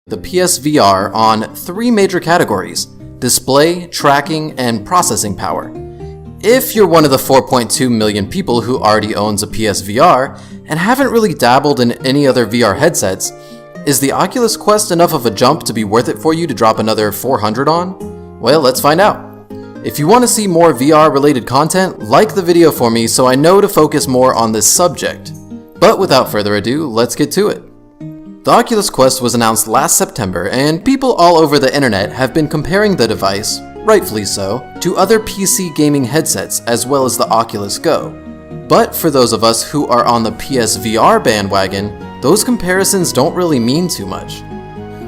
the PSVR on three major categories: display, tracking, and processing power. If you're one of the 4.2 million people who already owns a PSVR and haven't really dabbled in any other VR headsets, is the Oculus Quest enough of a jump to be worth it for you to drop another $400 on? Well, let's find out. If you want to see more VR related content, like the video for me so I know to focus more on this subject. But without further ado, let's get to it. The Oculus Quest was announced last September, and people all over the internet have been comparing the device, rightfully so, to other PC gaming headsets as well as the Oculus Go. But for those of us who are on the PSVR bandwagon, those comparisons don't really mean too much.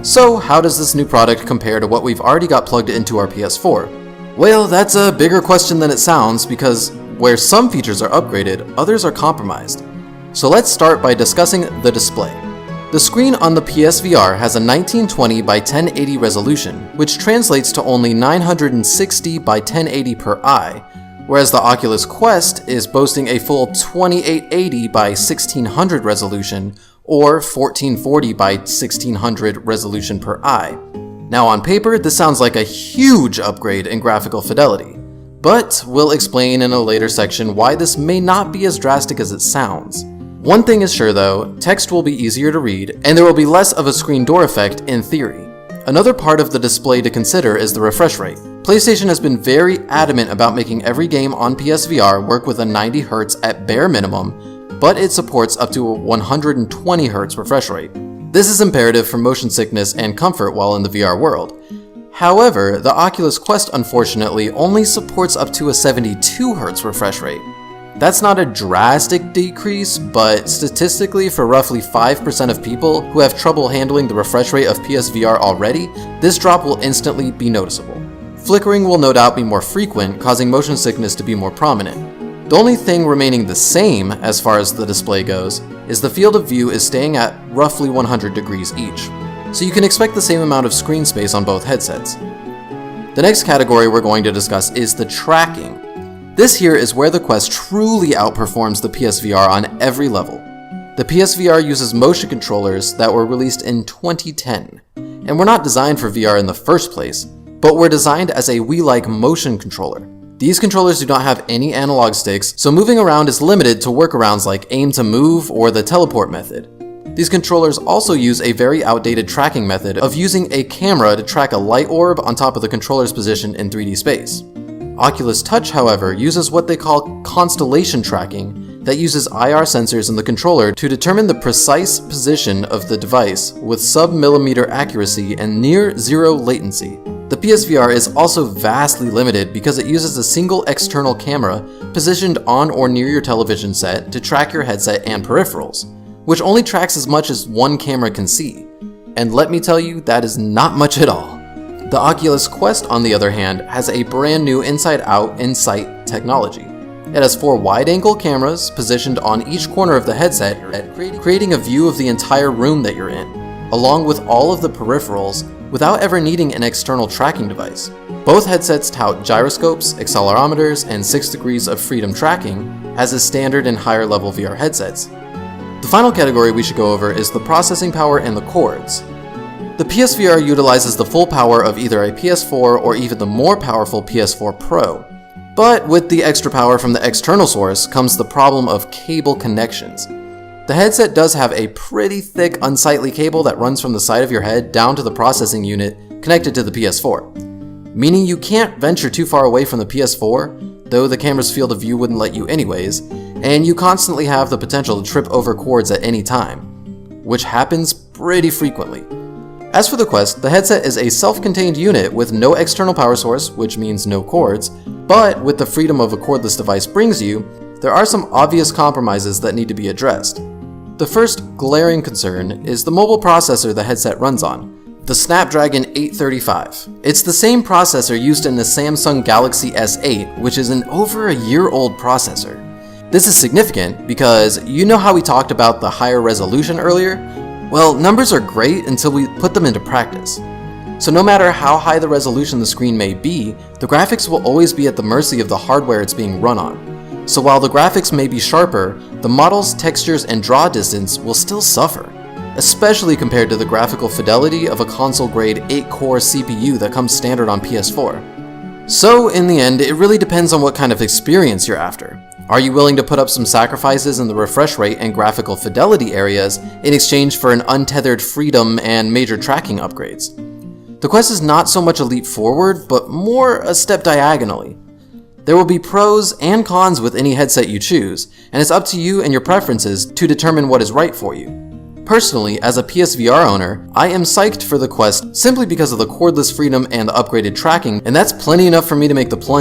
So how does this new product compare to what we've already got plugged into our PS4? Well, that's a bigger question than it sounds, because where some features are upgraded, others are compromised. So let's start by discussing the display. The screen on the PSVR has a 1920 by 1080 resolution, which translates to only 960 by 1080 per eye, whereas the Oculus Quest is boasting a full 2880 by 1600 resolution, or 1440 by 1600 resolution per eye. Now on paper, this sounds like a huge upgrade in graphical fidelity, but we'll explain in a later section why this may not be as drastic as it sounds. One thing is sure though, text will be easier to read, and there will be less of a screen door effect in theory. Another part of the display to consider is the refresh rate. PlayStation has been very adamant about making every game on PSVR work with a 90Hz at bare minimum, but it supports up to a 120Hz refresh rate. This is imperative for motion sickness and comfort while in the VR world. However, the Oculus Quest unfortunately only supports up to a 72Hz refresh rate. That's not a drastic decrease, but statistically for roughly 5% of people who have trouble handling the refresh rate of PSVR already, this drop will instantly be noticeable. Flickering will no doubt be more frequent, causing motion sickness to be more prominent. The only thing remaining the same as far as the display goes is the field of view is staying at roughly 100 degrees each, so you can expect the same amount of screen space on both headsets. The next category we're going to discuss is the tracking. This here is where the Quest truly outperforms the PSVR on every level. The PSVR uses motion controllers that were released in 2010, and were not designed for VR in the first place, but were designed as a Wii-like motion controller. These controllers do not have any analog sticks, so moving around is limited to workarounds like aim to move or the teleport method. These controllers also use a very outdated tracking method of using a camera to track a light orb on top of the controller's position in 3D space. Oculus Touch, however, uses what they call constellation tracking that uses IR sensors in the controller to determine the precise position of the device with sub-millimeter accuracy and near zero latency. The PSVR is also vastly limited because it uses a single external camera positioned on or near your television set to track your headset and peripherals, which only tracks as much as one camera can see. And let me tell you, that is not much at all. The Oculus Quest, on the other hand, has a brand new inside-out in-sight technology. It has 4 wide-angle cameras positioned on each corner of the headset, creating a view of the entire room that you're in, along with all of the peripherals without ever needing an external tracking device. Both headsets tout gyroscopes, accelerometers, and 6 degrees of freedom tracking as is standard in higher-level VR headsets. The final category we should go over is the processing power and the cords. The PSVR utilizes the full power of either a PS4 or even the more powerful PS4 Pro. But with the extra power from the external source comes the problem of cable connections. The headset does have a pretty thick, unsightly cable that runs from the side of your head down to the processing unit connected to the PS4, meaning you can't venture too far away from the PS4, though the camera's field of view wouldn't let you anyways, and you constantly have the potential to trip over cords at any time, which happens pretty frequently. As for the Quest, the headset is a self-contained unit with no external power source, which means no cords, but with the freedom of a cordless device brings you, there are some obvious compromises that need to be addressed. The first glaring concern is the mobile processor the headset runs on, the Snapdragon 835. It's the same processor used in the Samsung Galaxy S8, which is an over a year-old processor. This is significant because you know how we talked about the higher resolution earlier? Well, numbers are great until we put them into practice. So no matter how high the resolution the screen may be, the graphics will always be at the mercy of the hardware it's being run on. So while the graphics may be sharper, the model's textures and draw distance will still suffer. especially compared to the graphical fidelity of a console-grade 8-core CPU that comes standard on PS4. So in the end, it really depends on what kind of experience you're after. Are you willing to put up some sacrifices in the refresh rate and graphical fidelity areas in exchange for an untethered freedom and major tracking upgrades? The Quest is not so much a leap forward, but more a step diagonally. There will be pros and cons with any headset you choose, and it's up to you and your preferences to determine what is right for you. Personally, as a PSVR owner, I am psyched for the Quest simply because of the cordless freedom and the upgraded tracking, and that's plenty enough for me to make the plunge